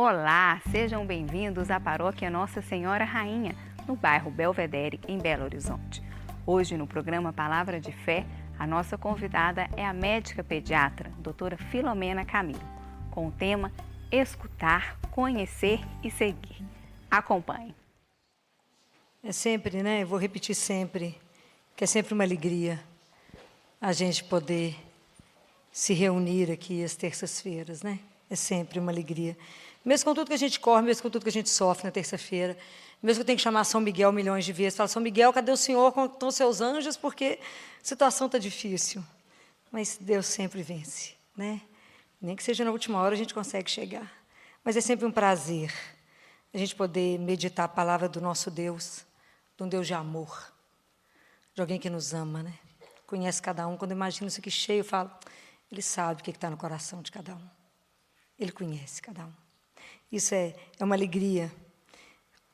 Olá, sejam bem-vindos à Paróquia Nossa Senhora Rainha, no bairro Belvedere, em Belo Horizonte. Hoje, no programa Palavra de Fé, a nossa convidada é a médica pediatra, doutora Filomena Camilo, com o tema Escutar, Conhecer e Seguir. Acompanhe. É sempre, né? Eu vou repetir sempre, que é sempre uma alegria a gente poder se reunir aqui às terças-feiras, né? É sempre uma alegria. Mesmo com tudo que a gente corre, mesmo com tudo que a gente sofre na terça-feira, mesmo que eu tenha que chamar São Miguel milhões de vezes, falar, São Miguel, cadê o Senhor com os seus anjos? Porque a situação está difícil. Mas Deus sempre vence, né? Nem que seja na última hora a gente consegue chegar. Mas é sempre um prazer a gente poder meditar a palavra do nosso Deus, de um Deus de amor, de alguém que nos ama, né? Conhece cada um. Quando eu imagino isso aqui cheio, eu falo, Ele sabe o que está no coração de cada um. Ele conhece cada um. Isso é uma alegria,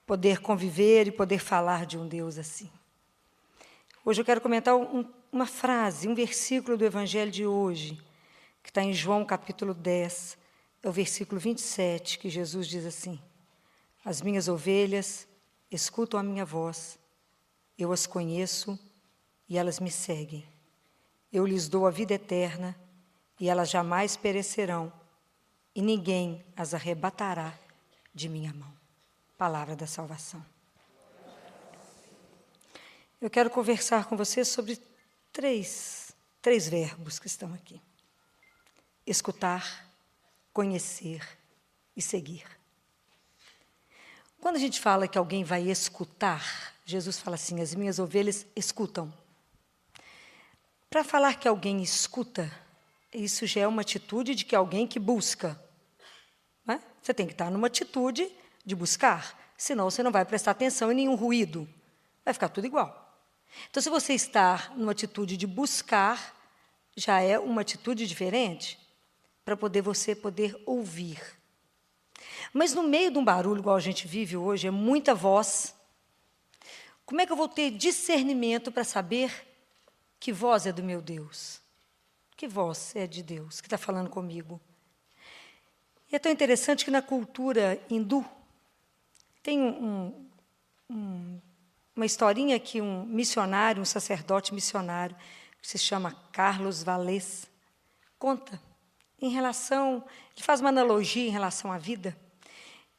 poder conviver e poder falar de um Deus assim. Hoje eu quero comentar uma frase, um versículo do Evangelho de hoje, que está em João capítulo 10, é o versículo 27, que Jesus diz assim: as minhas ovelhas escutam a minha voz, eu as conheço e elas me seguem. Eu lhes dou a vida eterna e elas jamais perecerão, e ninguém as arrebatará de minha mão. Palavra da salvação. Eu quero conversar com você sobre três verbos que estão aqui: escutar, conhecer e seguir. Quando a gente fala que alguém vai escutar, Jesus fala assim, as minhas ovelhas escutam. Para falar que alguém escuta, isso já é uma atitude de que alguém que busca. Né? Você tem que estar numa atitude de buscar, senão você não vai prestar atenção em nenhum ruído. Vai ficar tudo igual. Então, se você está numa atitude de buscar, já é uma atitude diferente para você poder ouvir. Mas no meio de um barulho, igual a gente vive hoje, é muita voz. Como é que eu vou ter discernimento para saber que voz é do meu Deus? Que voz é de Deus que está falando comigo? E é tão interessante que na cultura hindu tem uma historinha que um missionário, um sacerdote missionário, que se chama Carlos Valés, conta em relação, ele faz uma analogia em relação à vida,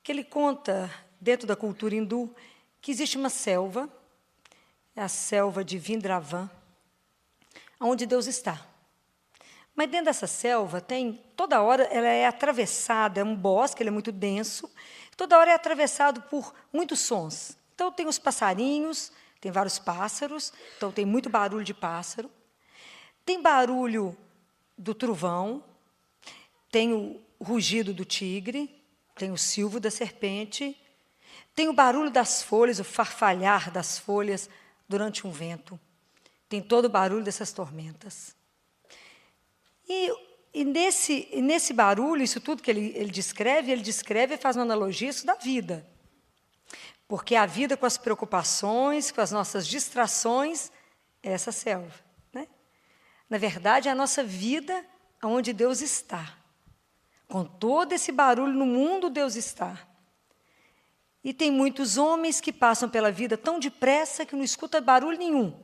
que ele conta, dentro da cultura hindu, que existe uma selva, é a selva de Vrindavan, onde Deus está. Mas dentro dessa selva, toda hora ela é atravessada, é um bosque, ele é muito denso, toda hora é atravessado por muitos sons. Então, tem os passarinhos, tem vários pássaros, então tem muito barulho de pássaro, tem barulho do trovão, tem o rugido do tigre, tem o silvo da serpente, tem o barulho das folhas, o farfalhar das folhas durante um vento, tem todo o barulho dessas tormentas. E nesse barulho, isso tudo que ele descreve e faz uma analogia isso da vida. Porque a vida com as preocupações, com as nossas distrações, é essa selva. Né? Na verdade, é a nossa vida onde Deus está. Com todo esse barulho no mundo, Deus está. E tem muitos homens que passam pela vida tão depressa que não escuta barulho nenhum.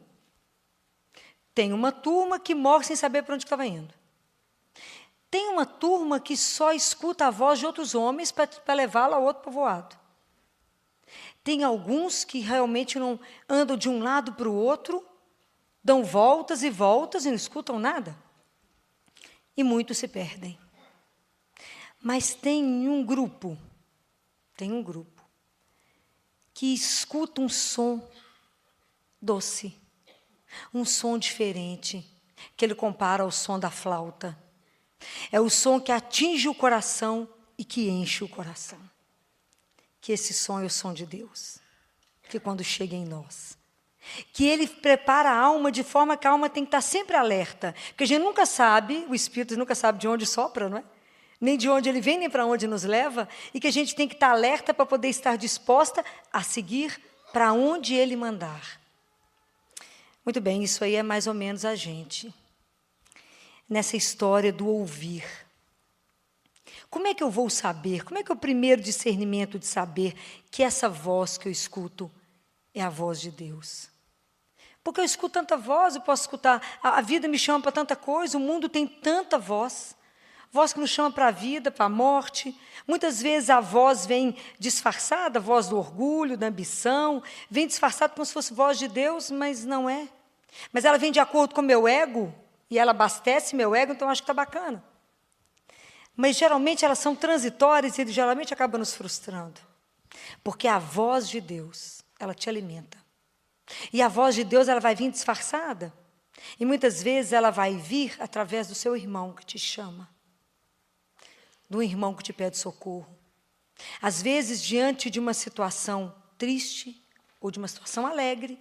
Tem uma turma que morre sem saber para onde estava indo. Tem uma turma que só escuta a voz de outros homens para levá-la a outro povoado. Tem alguns que realmente não andam de um lado para o outro, dão voltas e voltas e não escutam nada. E muitos se perdem. Mas tem um grupo que escuta um som doce, um som diferente, que ele compara ao som da flauta. É o som que atinge o coração e que enche o coração. Que esse som é o som de Deus, que quando chega em nós, que Ele prepara a alma de forma que a alma tem que estar sempre alerta, porque a gente nunca sabe, o Espírito nunca sabe de onde sopra, não é? Nem de onde ele vem, nem para onde nos leva, e que a gente tem que estar alerta para poder estar disposta a seguir para onde Ele mandar. Muito bem, isso aí é mais ou menos a gente, nessa história do ouvir. Como é que eu vou saber? Como é que é o primeiro discernimento de saber que essa voz que eu escuto é a voz de Deus? Porque eu escuto tanta voz, eu posso escutar, a vida me chama para tanta coisa, o mundo tem tanta voz. Voz que nos chama para a vida, para a morte. Muitas vezes a voz vem disfarçada, a voz do orgulho, da ambição, vem disfarçada como se fosse voz de Deus, mas não é. Mas ela vem de acordo com o meu ego, e ela abastece meu ego, então eu acho que está bacana. Mas geralmente elas são transitórias e geralmente acabam nos frustrando. Porque a voz de Deus, ela te alimenta. E a voz de Deus, ela vai vir disfarçada. E muitas vezes ela vai vir através do seu irmão que te chama. Do irmão que te pede socorro. Às vezes, diante de uma situação triste ou de uma situação alegre,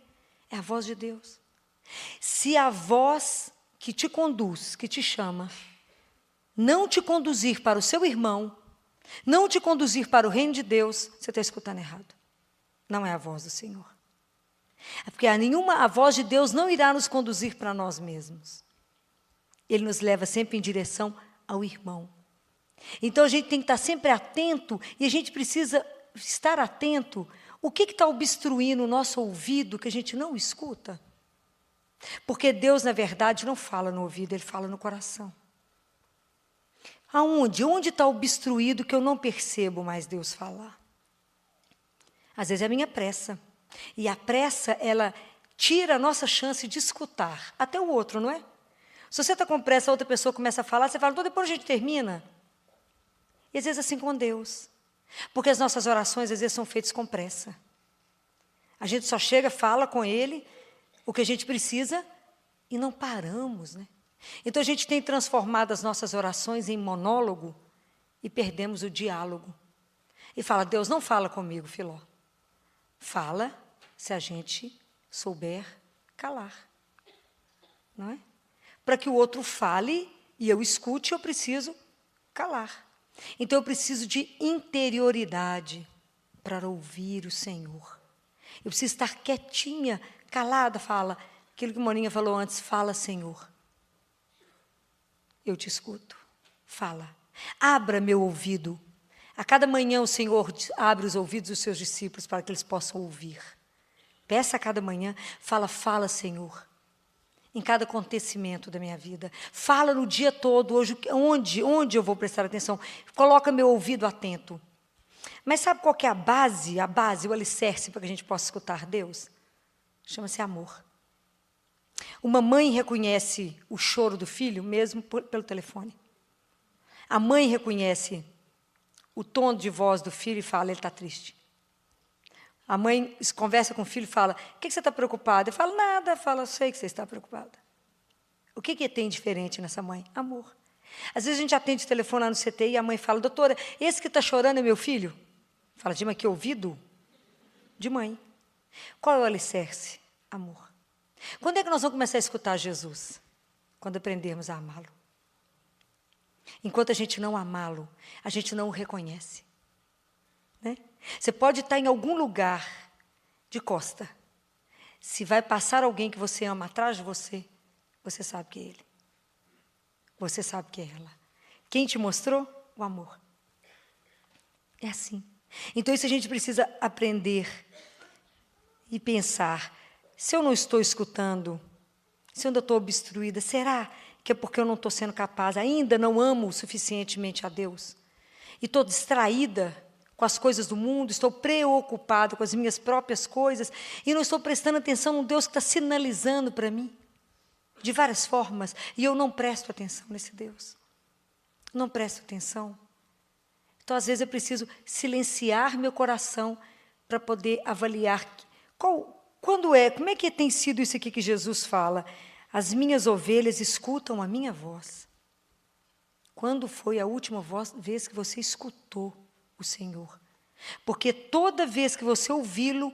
é a voz de Deus. Se a voz que te conduz, que te chama, não te conduzir para o seu irmão, não te conduzir para o reino de Deus, você está escutando errado. Não é a voz do Senhor. É porque a voz de Deus não irá nos conduzir para nós mesmos. Ele nos leva sempre em direção ao irmão. Então a gente tem que estar sempre atento e a gente precisa estar atento. O que está obstruindo o nosso ouvido que a gente não escuta? Porque Deus, na verdade, não fala no ouvido, Ele fala no coração. Aonde? Onde está obstruído que eu não percebo mais Deus falar? Às vezes é a minha pressa. E a pressa, ela tira a nossa chance de escutar. Até o outro, não é? Se você está com pressa, a outra pessoa começa a falar, você fala, então depois a gente termina. E às vezes assim com Deus. Porque as nossas orações, às vezes, são feitas com pressa. A gente só chega, fala com Ele, o que a gente precisa, e não paramos, né? Então a gente tem transformado as nossas orações em monólogo e perdemos o diálogo. E fala, Deus não fala comigo, Filó. Fala se a gente souber calar. Não é? Para que o outro fale e eu escute, eu preciso calar. Então eu preciso de interioridade para ouvir o Senhor. Eu preciso estar quietinha, calada, fala. Aquilo que Moninha falou antes, fala, Senhor. Eu te escuto. Fala. Abra meu ouvido. A cada manhã o Senhor abre os ouvidos dos seus discípulos para que eles possam ouvir. Peça a cada manhã, fala, Senhor. Em cada acontecimento da minha vida. Fala no dia todo, hoje, onde eu vou prestar atenção. Coloca meu ouvido atento. Mas sabe qual que é a base, o alicerce para que a gente possa escutar Deus? Chama-se amor. Uma mãe reconhece o choro do filho mesmo pelo telefone. A mãe reconhece o tom de voz do filho e fala, ele está triste. A mãe conversa com o filho e fala, o que você está preocupada? Ele fala, nada. Fala, eu sei que você está preocupada. O que tem diferente nessa mãe? Amor. Às vezes a gente atende o telefone lá no CTI e a mãe fala, doutora, esse que está chorando é meu filho? Fala, de mãe, que ouvido? De mãe. Qual é o alicerce? Amor. Quando é que nós vamos começar a escutar Jesus? Quando aprendermos a amá-lo. Enquanto a gente não amá-lo, a gente não o reconhece. Né? Você pode estar em algum lugar de costa. Se vai passar alguém que você ama atrás de você, você sabe que é ele. Você sabe que é ela. Quem te mostrou? O amor. É assim. Então isso a gente precisa aprender e pensar. Se eu não estou escutando, se eu ainda estou obstruída, será que é porque eu não estou sendo capaz, ainda não amo suficientemente a Deus? E estou distraída com as coisas do mundo, estou preocupada com as minhas próprias coisas e não estou prestando atenção no Deus que está sinalizando para mim, de várias formas, e eu não presto atenção nesse Deus. Não presto atenção. Então, às vezes, eu preciso silenciar meu coração para poder avaliar como é que tem sido isso aqui que Jesus fala? As minhas ovelhas escutam a minha voz. Quando foi a última vez que você escutou o Senhor? Porque toda vez que você ouvi-lo,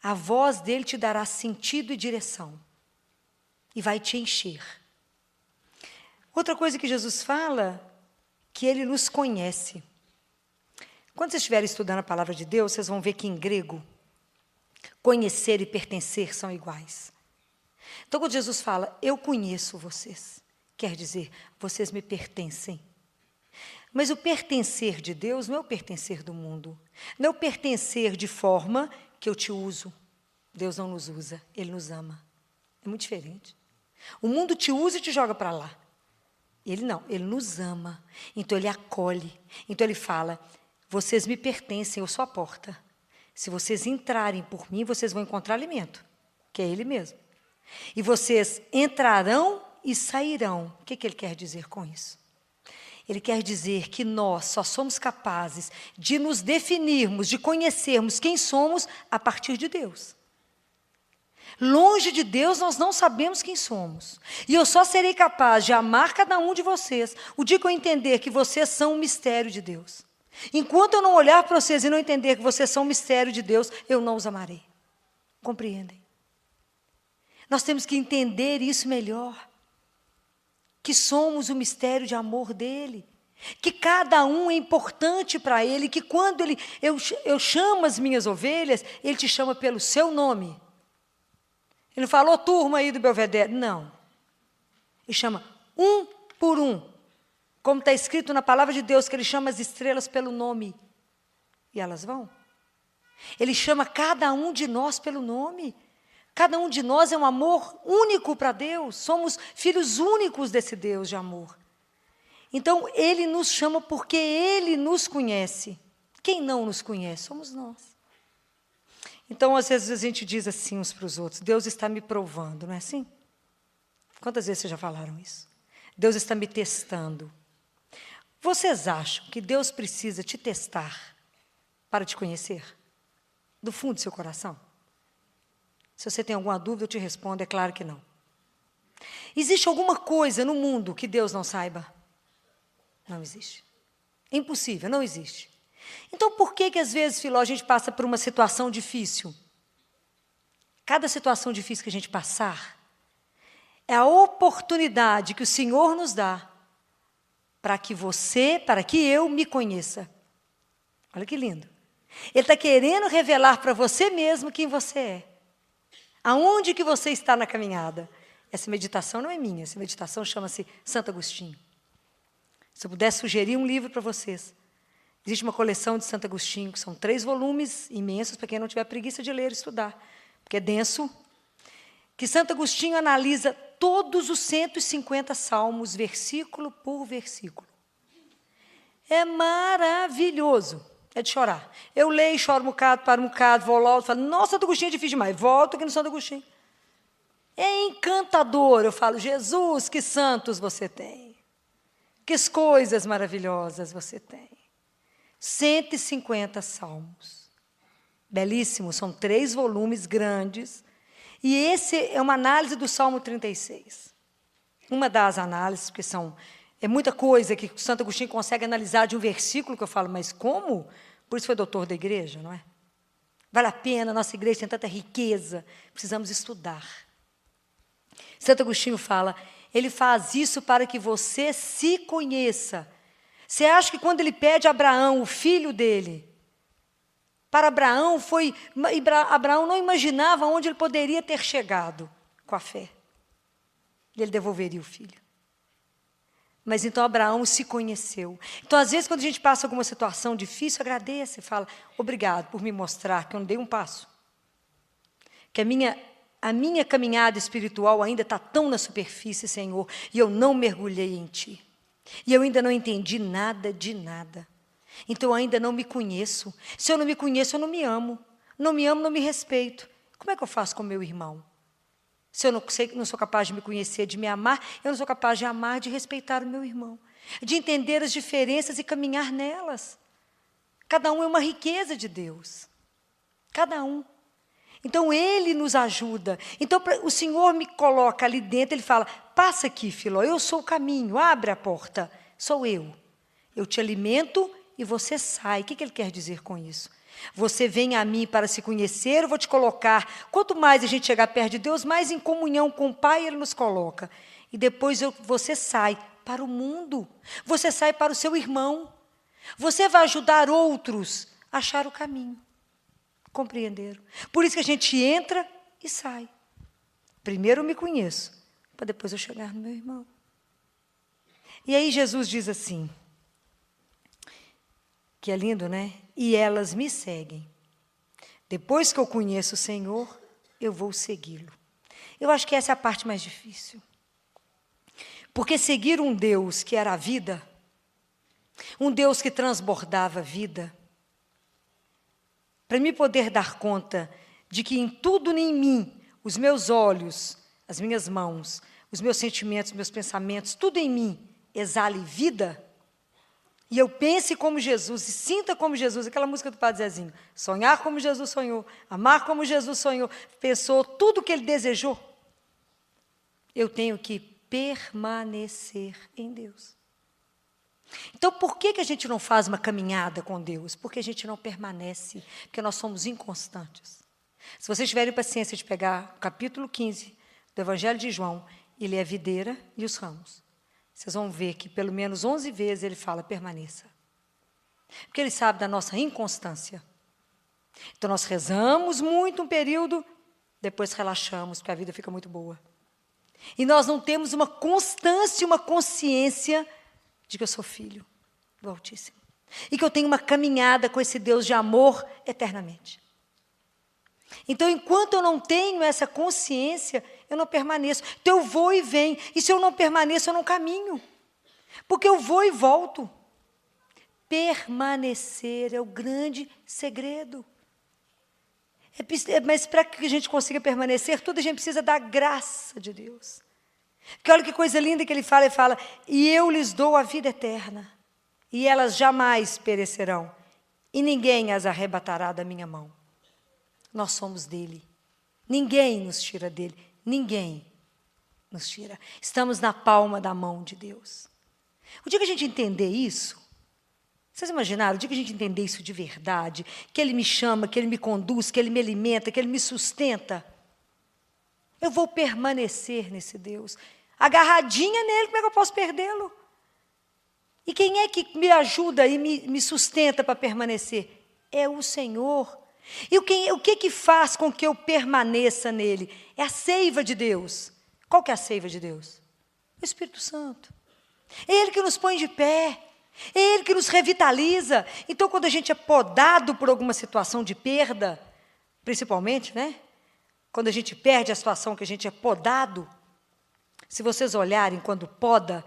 a voz dele te dará sentido e direção. E vai te encher. Outra coisa que Jesus fala, que ele nos conhece. Quando vocês estiverem estudando a palavra de Deus, vocês vão ver que em grego, conhecer e pertencer são iguais. Então, quando Jesus fala, eu conheço vocês, quer dizer, vocês me pertencem. Mas o pertencer de Deus não é o pertencer do mundo. Não é o pertencer de forma que eu te uso. Deus não nos usa, Ele nos ama. É muito diferente. O mundo te usa e te joga para lá. Ele não, Ele nos ama. Então Ele acolhe. Então Ele fala, vocês me pertencem, eu sou a porta. Se vocês entrarem por mim, vocês vão encontrar alimento, que é Ele mesmo. E vocês entrarão e sairão. O que Ele quer dizer com isso? Ele quer dizer que nós só somos capazes de nos definirmos, de conhecermos quem somos a partir de Deus. Longe de Deus, nós não sabemos quem somos. E eu só serei capaz de amar cada um de vocês o dia que eu entender que vocês são um mistério de Deus. Enquanto eu não olhar para vocês e não entender que vocês são um mistério de Deus, eu não os amarei. Compreendem? Nós temos que entender isso melhor. Que somos o mistério de amor dele, que cada um é importante para ele, que quando eu chamo as minhas ovelhas, ele te chama pelo seu nome. Ele não falou turma aí do Belvedere, não. Ele chama um por um, como está escrito na palavra de Deus, que ele chama as estrelas pelo nome, e elas vão. Ele chama cada um de nós pelo nome. Cada um de nós é um amor único para Deus. Somos filhos únicos desse Deus de amor. Então, Ele nos chama porque Ele nos conhece. Quem não nos conhece? Somos nós. Então, às vezes, a gente diz assim uns para os outros, Deus está me provando, não é assim? Quantas vezes vocês já falaram isso? Deus está me testando. Vocês acham que Deus precisa te testar para te conhecer? Do fundo do seu coração? Se você tem alguma dúvida, eu te respondo, é claro que não. Existe alguma coisa no mundo que Deus não saiba? Não existe. É impossível, não existe. Então, por que às vezes, Filó, a gente passa por uma situação difícil? Cada situação difícil que a gente passar, é a oportunidade que o Senhor nos dá para que eu me conheça. Olha que lindo. Ele está querendo revelar para você mesmo quem você é. Aonde que você está na caminhada? Essa meditação não é minha, essa meditação chama-se Santo Agostinho. Se eu pudesse sugerir um livro para vocês, existe uma coleção de Santo Agostinho, que são 3 volumes imensos, para quem não tiver preguiça de ler e estudar, porque é denso, que Santo Agostinho analisa todos os 150 salmos, versículo por versículo. É maravilhoso. É de chorar. Eu leio, choro um bocado, paro um bocado, vou logo, falo, nossa, Santo Agostinho é difícil demais. Volto aqui no Santo Agostinho. É encantador. Eu falo, Jesus, que santos você tem. Que coisas maravilhosas você tem. 150 salmos. Belíssimo, são 3 volumes grandes. E esse é uma análise do Salmo 36. Uma das análises, porque é muita coisa que Santo Agostinho consegue analisar de um versículo que eu falo, mas como? Por isso foi doutor da igreja, não é? Vale a pena, nossa igreja tem tanta riqueza, precisamos estudar. Santo Agostinho fala, ele faz isso para que você se conheça. Você acha que quando ele pede a Abraão, o filho dele, para Abraão Abraão não imaginava onde ele poderia ter chegado com a fé. Ele devolveria o filho. Mas então Abraão se conheceu. Então, às vezes, quando a gente passa alguma situação difícil, agradece e fala, obrigado por me mostrar que eu não dei um passo. Que a minha caminhada espiritual ainda está tão na superfície, Senhor, e eu não mergulhei em Ti. E eu ainda não entendi nada de nada. Então, eu ainda não me conheço. Se eu não me conheço, eu não me amo. Não me amo, não me respeito. Como é que eu faço com o meu irmão? Se eu não sou capaz de me conhecer, de me amar, eu não sou capaz de amar, de respeitar o meu irmão. De entender as diferenças e caminhar nelas. Cada um é uma riqueza de Deus. Cada um. Então, Ele nos ajuda. Então, o Senhor me coloca ali dentro, Ele fala, passa aqui, Filó, eu sou o caminho, abre a porta. Sou eu. Eu te alimento e você sai. O que Ele quer dizer com isso? Você vem a mim para se conhecer, eu vou te colocar. Quanto mais a gente chegar perto de Deus, mais em comunhão com o Pai Ele nos coloca. E depois você sai para o mundo. Você sai para o seu irmão. Você vai ajudar outros a achar o caminho. Compreenderam? Por isso que a gente entra e sai. Primeiro eu me conheço, para depois eu chegar no meu irmão. E aí Jesus diz assim, que é lindo, né? E elas me seguem. Depois que eu conheço o Senhor, eu vou segui-lo. Eu acho que essa é a parte mais difícil. Porque seguir um Deus que era a vida, um Deus que transbordava a vida, para mim poder dar conta de que em tudo em mim, os meus olhos, as minhas mãos, os meus sentimentos, meus pensamentos, tudo em mim exale vida, e eu pense como Jesus, e sinta como Jesus, aquela música do Padre Zezinho, sonhar como Jesus sonhou, amar como Jesus sonhou, pensou tudo o que ele desejou, eu tenho que permanecer em Deus. Então, por que a gente não faz uma caminhada com Deus? Porque a gente não permanece, porque nós somos inconstantes. Se vocês tiverem paciência de pegar o capítulo 15 do Evangelho de João, ele é a videira e os ramos. Vocês vão ver que pelo menos 11 vezes ele fala, permaneça. Porque ele sabe da nossa inconstância. Então, nós rezamos muito um período, depois relaxamos, porque a vida fica muito boa. E nós não temos uma constância, uma consciência de que eu sou filho do Altíssimo. E que eu tenho uma caminhada com esse Deus de amor eternamente. Então, enquanto eu não tenho essa consciência, eu não permaneço. Então, eu vou e venho. E se eu não permaneço, eu não caminho. Porque eu vou e volto. Permanecer é o grande segredo. Mas para que a gente consiga permanecer, tudo a gente precisa da graça de Deus. Porque olha que coisa linda que ele fala, e eu lhes dou a vida eterna, e elas jamais perecerão, e ninguém as arrebatará da minha mão. Nós somos dele. Ninguém nos tira dele. Ninguém nos tira. Estamos na palma da mão de Deus. O dia que a gente entender isso, vocês imaginaram, o dia que a gente entender isso de verdade, que ele me chama, que ele me conduz, que ele me alimenta, que ele me sustenta, eu vou permanecer nesse Deus. Agarradinha nele, como é que eu posso perdê-lo? E quem é que me ajuda e me sustenta para permanecer? É o Senhor. E o que faz com que eu permaneça nele? É a seiva de Deus. Qual que é a seiva de Deus? O Espírito Santo. É ele que nos põe de pé. É ele que nos revitaliza. Então, quando a gente é podado por alguma situação de perda, principalmente, né? Quando a gente perde a situação que a gente é podado, se vocês olharem quando poda,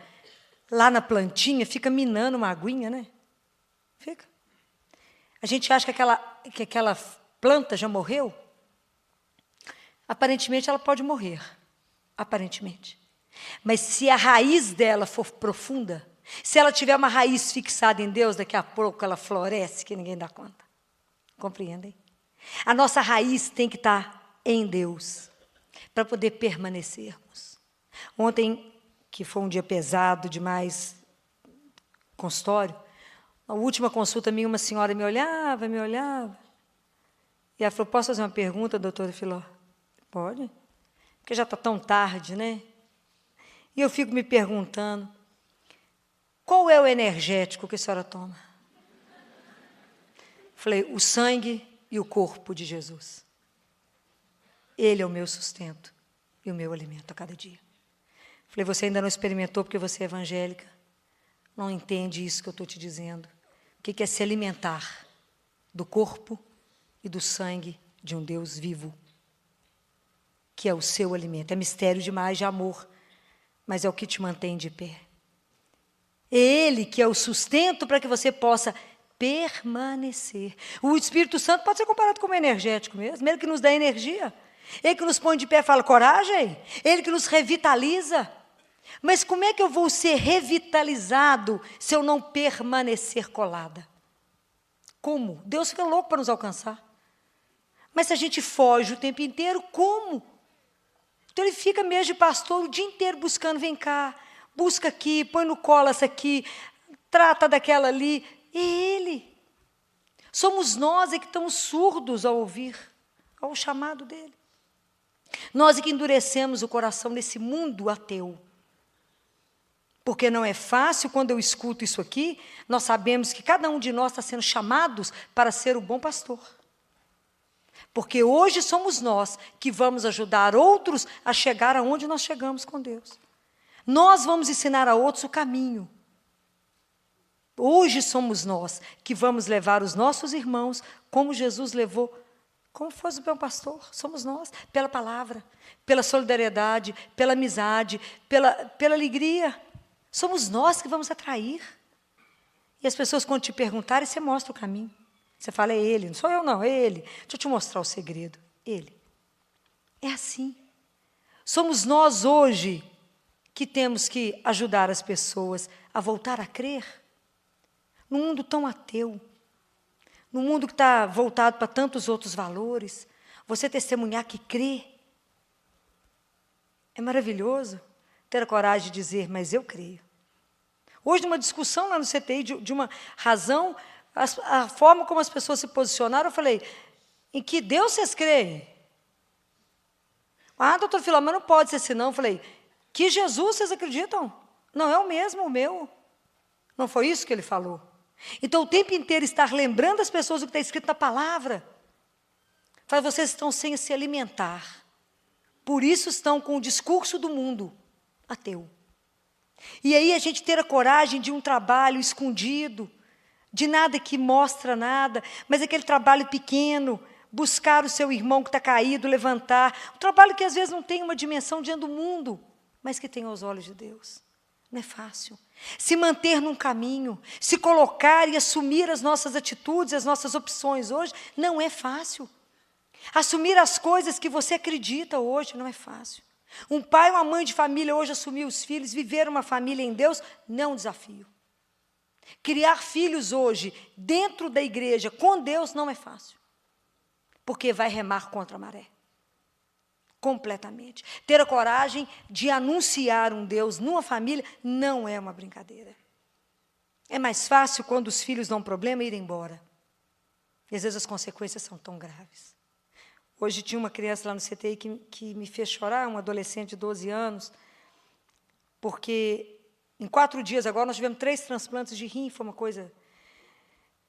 lá na plantinha, fica minando uma aguinha, né? Fica. A gente acha que aquela planta já morreu. Aparentemente, ela pode morrer. Aparentemente. Mas se a raiz dela for profunda, se ela tiver uma raiz fixada em Deus, daqui a pouco ela floresce, que ninguém dá conta. Compreendem? A nossa raiz tem que estar em Deus, para poder permanecermos. Ontem, que foi um dia pesado demais, consultório, na última consulta minha, uma senhora me olhava, e ela falou, posso fazer uma pergunta, doutora Filó? Pode, porque já está tão tarde, né? E eu fico me perguntando, qual é o energético que a senhora toma? Falei, o sangue e o corpo de Jesus. Ele é o meu sustento e o meu alimento a cada dia. Falei, você ainda não experimentou porque você é evangélica? Não entende isso que eu estou te dizendo. O que é se alimentar do corpo e do sangue de um Deus vivo, que é o seu alimento. É mistério demais de amor, mas é o que te mantém de pé. É Ele que é o sustento para que você possa permanecer. O Espírito Santo pode ser comparado como energético mesmo, ele que nos dá energia. Ele que nos põe de pé e fala, coragem. Ele que nos revitaliza. Mas como é que eu vou ser revitalizado se eu não permanecer colada? Como? Deus fica louco para nos alcançar. Mas se a gente foge o tempo inteiro, como? Então ele fica mesmo de pastor o dia inteiro buscando, vem cá, busca aqui, põe no colo essa aqui, trata daquela ali. É ele. Somos nós que estamos surdos ao ouvir, ao chamado dele. Nós que endurecemos o coração nesse mundo ateu. Porque não é fácil, quando eu escuto isso aqui, nós sabemos que cada um de nós está sendo chamados para ser o bom pastor. Porque hoje somos nós que vamos ajudar outros a chegar aonde nós chegamos com Deus. Nós vamos ensinar a outros o caminho. Hoje somos nós que vamos levar os nossos irmãos como Jesus levou, como fosse o bom pastor. Somos nós, pela palavra, pela solidariedade, pela amizade, pela alegria. Somos nós que vamos atrair. E as pessoas, quando te perguntarem, você mostra o caminho. Você fala, é ele, não sou eu não, é ele. Deixa eu te mostrar o segredo. Ele. É assim. Somos nós hoje que temos que ajudar as pessoas a voltar a crer. Num mundo tão ateu, num mundo que está voltado para tantos outros valores, você testemunhar que crê. É maravilhoso ter a coragem de dizer, mas eu creio. Hoje, numa discussão lá no CTI de uma razão, a forma como as pessoas se posicionaram, eu falei, em que Deus vocês creem? Ah, doutor Filomeno, não pode ser assim não. Eu falei, que Jesus vocês acreditam? Não é o mesmo, o meu. Não foi isso que ele falou. Então, o tempo inteiro estar lembrando as pessoas o que está escrito na palavra, faz vocês estão sem se alimentar. Por isso estão com o discurso do mundo ateu. E aí a gente ter a coragem de um trabalho escondido, de nada que mostra nada, mas aquele trabalho pequeno, buscar o seu irmão que está caído, levantar. Um trabalho que às vezes não tem uma dimensão diante do mundo, mas que tem aos olhos de Deus. Não é fácil. Se manter num caminho, se colocar e assumir as nossas atitudes, as nossas opções hoje, não é fácil. Assumir as coisas que você acredita hoje não é fácil. Um pai ou uma mãe de família hoje assumir os filhos, viver uma família em Deus, não é um desafio. Criar filhos hoje, dentro da igreja, com Deus, não é fácil. Porque vai remar contra a maré. Completamente. Ter a coragem de anunciar um Deus numa família não é uma brincadeira. É mais fácil quando os filhos dão problema ir embora. E às vezes as consequências são tão graves. Hoje tinha uma criança lá no CTI que me fez chorar, um adolescente de 12 anos, porque em 4 dias agora nós tivemos 3 transplantes de rim, foi uma coisa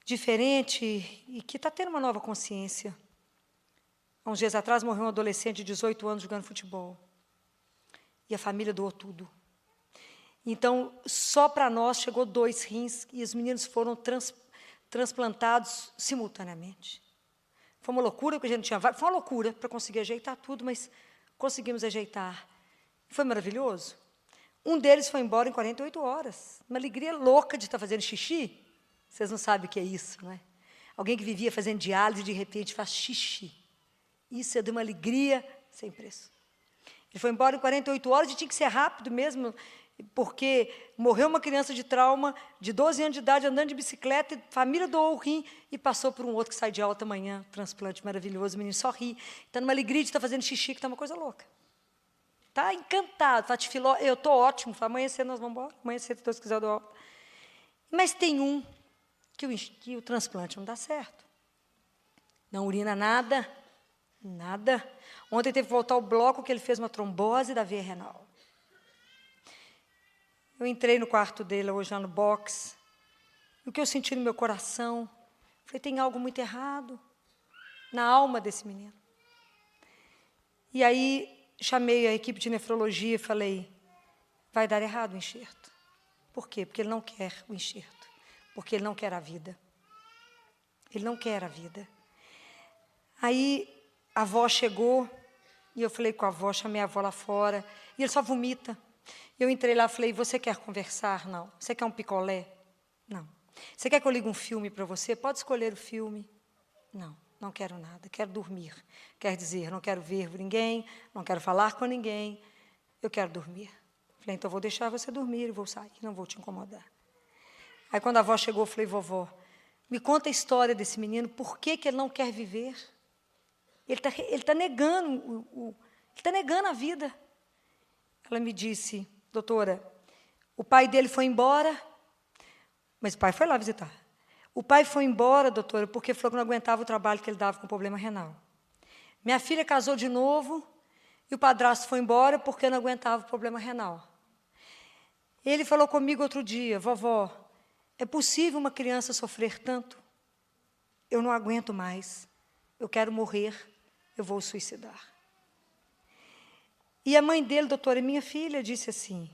diferente e que está tendo uma nova consciência. Há uns dias atrás morreu um adolescente de 18 anos jogando futebol. E a família doou tudo. Então, só para nós chegou 2 rins e os meninos foram transplantados simultaneamente. Foi uma loucura, porque a gente não tinha vaga. Foi uma loucura para conseguir ajeitar tudo, mas conseguimos ajeitar. Foi maravilhoso. Um deles foi embora em 48 horas. Uma alegria louca de estar fazendo xixi. Vocês não sabem o que é isso, não é? Alguém que vivia fazendo diálise e de repente faz xixi. Isso é de uma alegria sem preço. Ele foi embora em 48 horas e tinha que ser rápido mesmo, porque morreu uma criança de trauma, de 12 anos de idade, andando de bicicleta, a família doou o rim e passou por um outro que sai de alta amanhã, transplante maravilhoso, o menino só ri. Está numa alegria de estar fazendo xixi, que está uma coisa louca. Está encantado, Fati Filó, eu estou ótimo, amanhã cedo nós vamos embora, amanhã cedo, se Deus quiser, eu dou alta. Mas tem um que o transplante não dá certo. Não urina nada. Nada. Ontem teve que voltar ao bloco que ele fez uma trombose da veia renal. Eu entrei no quarto dele hoje lá no box. E o que eu senti no meu coração? Falei, tem algo muito errado na alma desse menino. E aí chamei a equipe de nefrologia e falei, vai dar errado o enxerto. Por quê? Porque ele não quer o enxerto. Porque ele não quer a vida. Ele não quer a vida. Aí a avó chegou, e eu falei com a avó, chamei a avó lá fora, e ele só vomita. Eu entrei lá e falei, você quer conversar? Não. Você quer um picolé? Não. Você quer que eu ligue um filme para você? Pode escolher o filme. Não, não quero nada, quero dormir. Quer dizer, não quero ver ninguém, não quero falar com ninguém, eu quero dormir. Falei, então vou deixar você dormir e vou sair, não vou te incomodar. Aí quando a avó chegou, eu falei, vovó, me conta a história desse menino, por que ele não quer viver? Ele está negando, ele está negando a vida. Ela me disse, doutora, o pai dele foi embora, mas o pai foi lá visitar. O pai foi embora, doutora, porque falou que não aguentava o trabalho que ele dava com problema renal. Minha filha casou de novo, e o padrasto foi embora porque não aguentava o problema renal. Ele falou comigo outro dia, vovó, é possível uma criança sofrer tanto? Eu não aguento mais, eu quero morrer. Eu vou suicidar. E a mãe dele, doutora, minha filha, disse assim,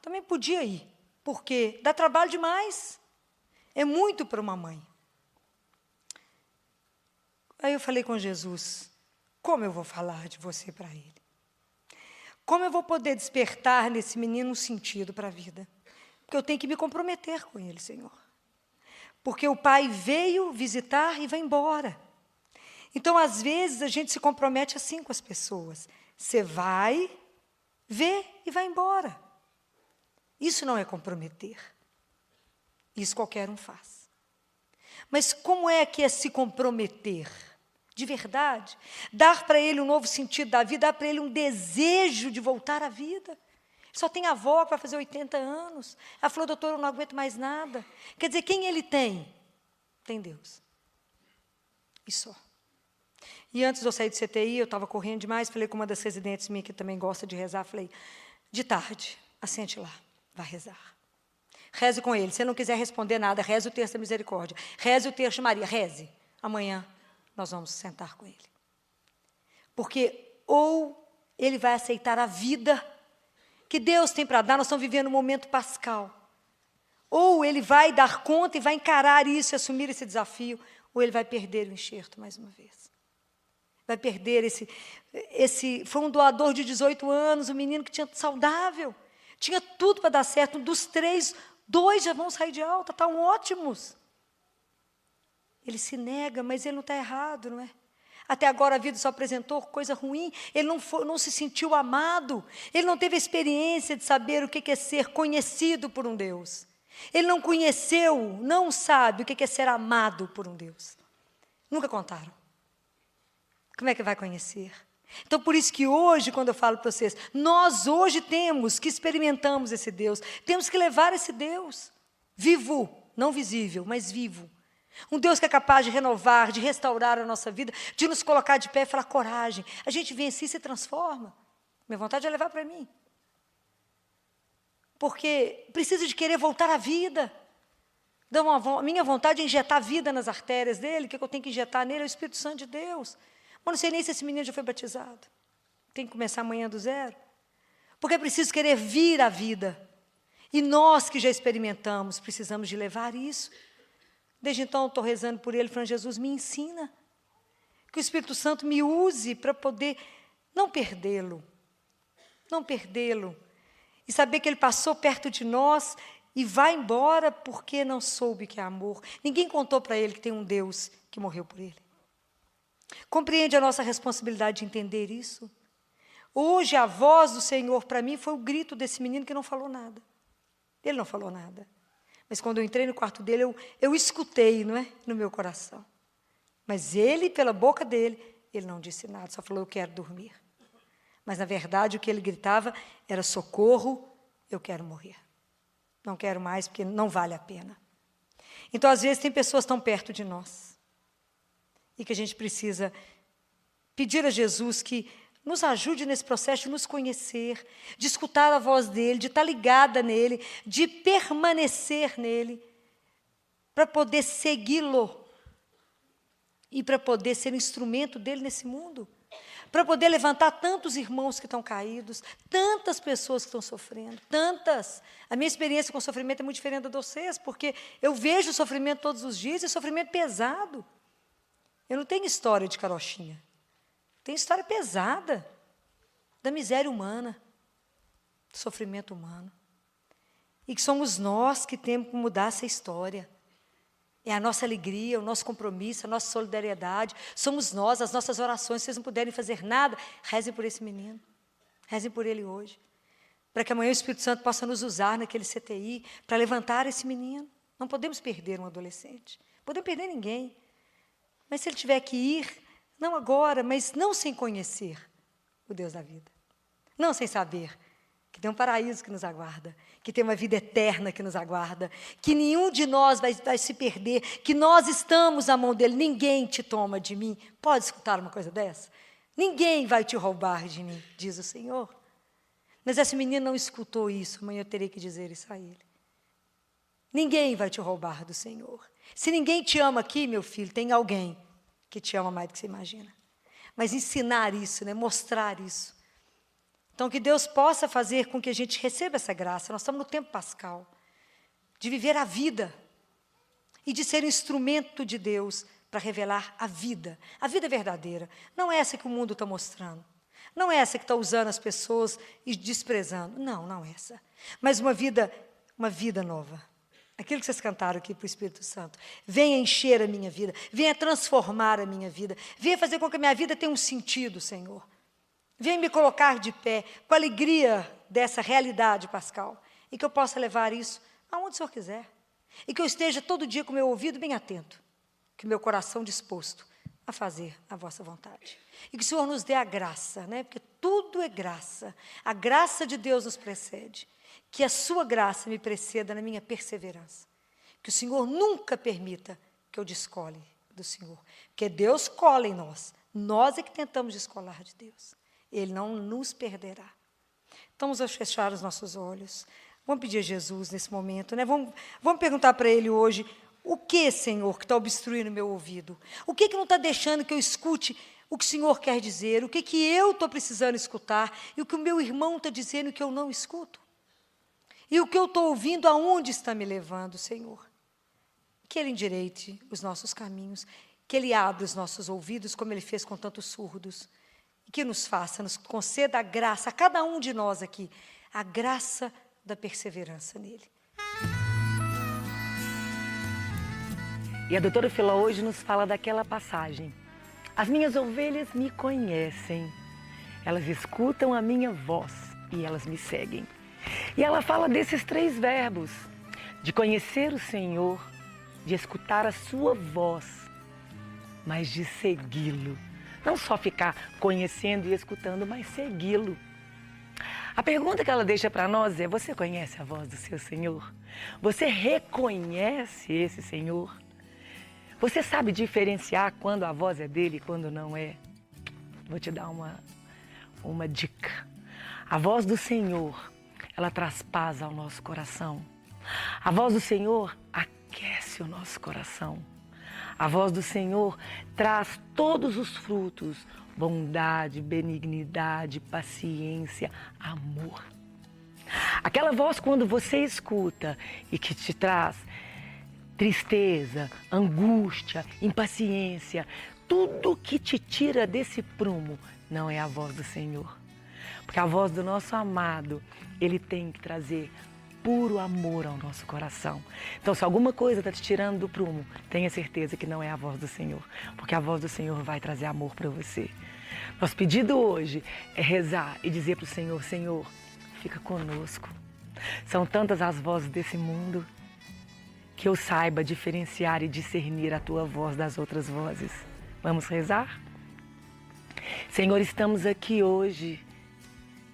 também podia ir, Porque dá trabalho demais. É muito para uma mãe. Aí eu falei com Jesus, como eu vou falar de você para ele? Como eu vou poder despertar nesse menino um sentido para a vida? Porque eu tenho que me comprometer com ele, Senhor. Porque o pai veio visitar e vai embora. Então, às vezes, a gente se compromete assim com as pessoas. Você vai, vê e vai embora. Isso não é comprometer. Isso qualquer um faz. Mas como é que é se comprometer? De verdade? Dar para ele um novo sentido da vida, dar para ele um desejo de voltar à vida. Só tem a avó que vai fazer 80 anos. Ela falou, doutor, eu não aguento mais nada. Quer dizer, quem ele tem? Tem Deus. E só. E antes de eu sair do CTI, eu estava correndo demais, falei com uma das residentes minhas que também gosta de rezar, falei, de tarde, assente lá, vai rezar. Reze com ele. Se não quiser responder nada, reze o terço da misericórdia. Reze o terço de Maria, reze. Amanhã nós vamos sentar com ele. Porque ou ele vai aceitar a vida que Deus tem para dar, nós estamos vivendo um momento pascal. Ou ele vai dar conta e vai encarar isso e assumir esse desafio, ou ele vai perder o enxerto mais uma vez. Vai perder esse... Foi um doador de 18 anos, um menino que tinha saudável, tinha tudo para dar certo. Dos 3, 2 já vão sair de alta, estão ótimos. Ele se nega, mas ele não está errado, não é? Até agora a vida só apresentou coisa ruim, ele não se sentiu amado, ele não teve a experiência de saber o que é ser conhecido por um Deus. Ele não conheceu, não sabe o que é ser amado por um Deus. Nunca contaram. Como é que vai conhecer? Então, por isso que hoje, quando eu falo para vocês, nós hoje temos que experimentamos esse Deus, temos que levar esse Deus vivo, não visível, mas vivo. Um Deus que é capaz de renovar, de restaurar a nossa vida, de nos colocar de pé e falar coragem. A gente vence e se transforma. Minha vontade é levar para mim. Porque preciso de querer voltar à vida. Minha vontade é injetar vida nas artérias dele, o que eu tenho que injetar nele é o Espírito Santo de Deus. Mas não sei nem se esse menino já foi batizado. Tem que começar amanhã do zero. Porque é preciso querer vir à vida. E nós que já experimentamos, precisamos de levar isso. Desde então, eu estou rezando por ele, falando, Jesus, me ensina. Que o Espírito Santo me use para poder não perdê-lo. Não perdê-lo. E saber que ele passou perto de nós e vai embora porque não soube que é amor. Ninguém contou para ele que tem um Deus que morreu por ele. Compreende a nossa responsabilidade de entender isso? Hoje, a voz do Senhor, para mim, foi o grito desse menino que não falou nada. Ele não falou nada. Mas quando eu entrei no quarto dele, eu escutei, não é? No meu coração. Mas ele, pela boca dele, ele não disse nada, só falou, eu quero dormir. Mas, na verdade, o que ele gritava era, socorro, eu quero morrer. Não quero mais, porque não vale a pena. Então, às vezes, tem pessoas tão perto de nós. E que a gente precisa pedir a Jesus que nos ajude nesse processo de nos conhecer, de escutar a voz dele, de estar ligada nele, de permanecer nele, para poder segui-lo e para poder ser instrumento dele nesse mundo, para poder levantar tantos irmãos que estão caídos, tantas pessoas que estão sofrendo, tantas. A minha experiência com o sofrimento é muito diferente da de vocês, porque eu vejo o sofrimento todos os dias, e sofrimento pesado. Eu não tenho história de carochinha. Tem história pesada da miséria humana, do sofrimento humano. E que somos nós que temos que mudar essa história. É a nossa alegria, o nosso compromisso, a nossa solidariedade. Somos nós, as nossas orações. Se vocês não puderem fazer nada, rezem por esse menino. Rezem por ele hoje. Para que amanhã o Espírito Santo possa nos usar naquele CTI, para levantar esse menino. Não podemos perder um adolescente. Não podemos perder ninguém. Mas se ele tiver que ir, não agora, mas não sem conhecer o Deus da vida. Não sem saber que tem um paraíso que nos aguarda, que tem uma vida eterna que nos aguarda, que nenhum de nós vai se perder, que nós estamos na mão dele, ninguém te toma de mim. Pode escutar uma coisa dessa? Ninguém vai te roubar de mim, diz o Senhor. Mas esse menino não escutou isso, amanhã eu terei que dizer isso a ele. Ninguém vai te roubar do Senhor. Se ninguém te ama aqui, meu filho, tem alguém que te ama mais do que você imagina. Mas ensinar isso, né? Mostrar isso. Então, que Deus possa fazer com que a gente receba essa graça. Nós estamos no tempo pascal. de viver a vida e de ser um instrumento de Deus para revelar a vida verdadeira. Não é essa que o mundo está mostrando. Não é essa que está usando as pessoas e desprezando. Não, não é essa. Mas uma vida nova. Aquilo que vocês cantaram aqui para o Espírito Santo. Venha encher a minha vida, venha transformar a minha vida, venha fazer com que a minha vida tenha um sentido, Senhor. Venha me colocar de pé, com a alegria dessa realidade pascal, e que eu possa levar isso aonde o Senhor quiser. E que eu esteja todo dia com o meu ouvido bem atento, que o meu coração disposto a fazer a vossa vontade. E que o Senhor nos dê a graça, né? Porque tudo é graça. A graça de Deus nos precede. Que a sua graça me preceda na minha perseverança. Que o Senhor nunca permita que eu descole do Senhor. Porque Deus cola em nós. Nós é que tentamos descolar de Deus. Ele não nos perderá. Então, vamos fechar os nossos olhos. Vamos pedir a Jesus nesse momento, né? Vamos perguntar para Ele hoje, o que, Senhor, que está obstruindo o meu ouvido? O que não está deixando que eu escute o que o Senhor quer dizer? O que eu estou precisando escutar? E o que o meu irmão está dizendo que eu não escuto? E o que eu estou ouvindo, aonde está me levando, Senhor? Que Ele endireite os nossos caminhos, que Ele abra os nossos ouvidos, como Ele fez com tantos surdos, e que nos conceda a graça, a cada um de nós aqui, a graça da perseverança nele. E a doutora Filó hoje nos fala daquela passagem. As minhas ovelhas me conhecem, elas escutam a minha voz e elas me seguem. E ela fala desses 3 verbos, de conhecer o Senhor, de escutar a sua voz, mas de segui-lo. Não só ficar conhecendo e escutando, mas segui-lo. A pergunta que ela deixa para nós é, você conhece a voz do seu Senhor? Você reconhece esse Senhor? Você sabe diferenciar quando a voz é dele e quando não é? Vou te dar uma dica. A voz do Senhor, ela traz paz ao nosso coração. A voz do Senhor aquece o nosso coração. A voz do Senhor traz todos os frutos, bondade, benignidade, paciência, amor. Aquela voz quando você escuta e que te traz tristeza, angústia, impaciência, tudo que te tira desse prumo não é a voz do Senhor. Porque a voz do nosso amado, ele tem que trazer puro amor ao nosso coração. Então, se alguma coisa está te tirando do prumo, tenha certeza que não é a voz do Senhor. Porque a voz do Senhor vai trazer amor para você. Nosso pedido hoje é rezar e dizer para o Senhor, Senhor, fica conosco. São tantas as vozes desse mundo que eu saiba diferenciar e discernir a tua voz das outras vozes. Vamos rezar? Senhor, estamos aqui hoje.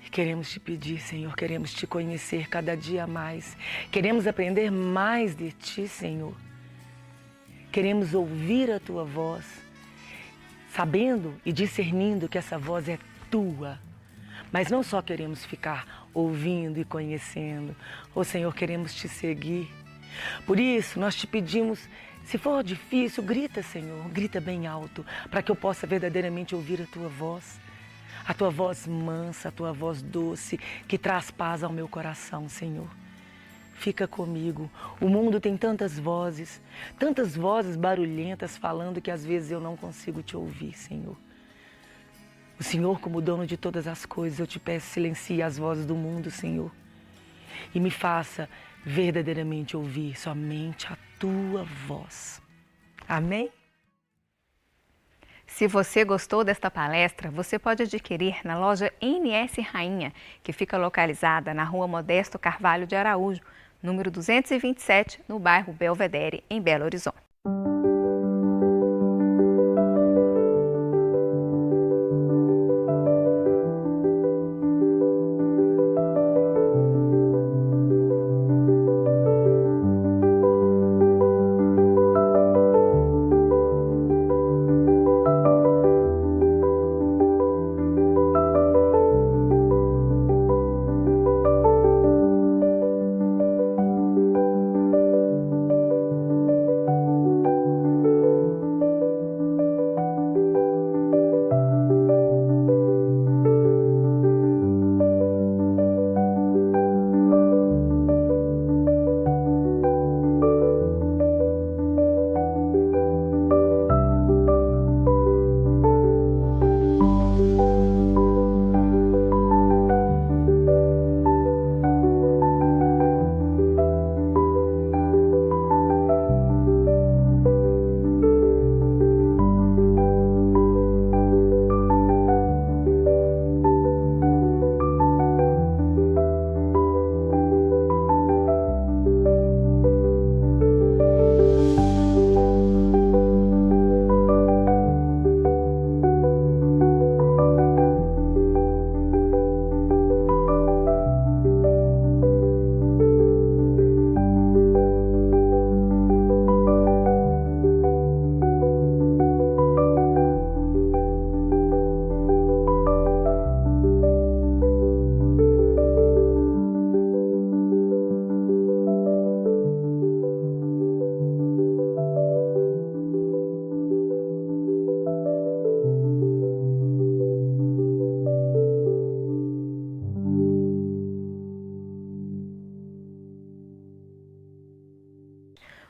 Queremos te pedir, Senhor, queremos te conhecer cada dia mais. Queremos aprender mais de ti, Senhor. Queremos ouvir a tua voz, sabendo e discernindo que essa voz é tua. Mas não só queremos ficar ouvindo e conhecendo. Ô Senhor, queremos te seguir. Por isso, nós te pedimos, se for difícil, grita, Senhor, grita bem alto, para que eu possa verdadeiramente ouvir a tua voz. A tua voz mansa, a tua voz doce, que traz paz ao meu coração, Senhor. Fica comigo. O mundo tem tantas vozes barulhentas falando que às vezes eu não consigo te ouvir, Senhor. O Senhor, como dono de todas as coisas, eu te peço, silencie as vozes do mundo, Senhor. E me faça verdadeiramente ouvir somente a tua voz. Amém? Se você gostou desta palestra, você pode adquirir na loja NS Rainha, que fica localizada na Rua Modesto Carvalho de Araújo, número 227, no bairro Belvedere, em Belo Horizonte.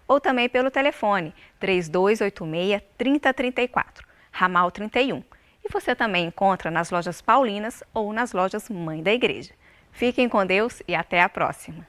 ou também pelo telefone 3286-3034, ramal 31. E você também encontra nas lojas Paulinas ou nas lojas Mãe da Igreja. Fiquem com Deus e até a próxima!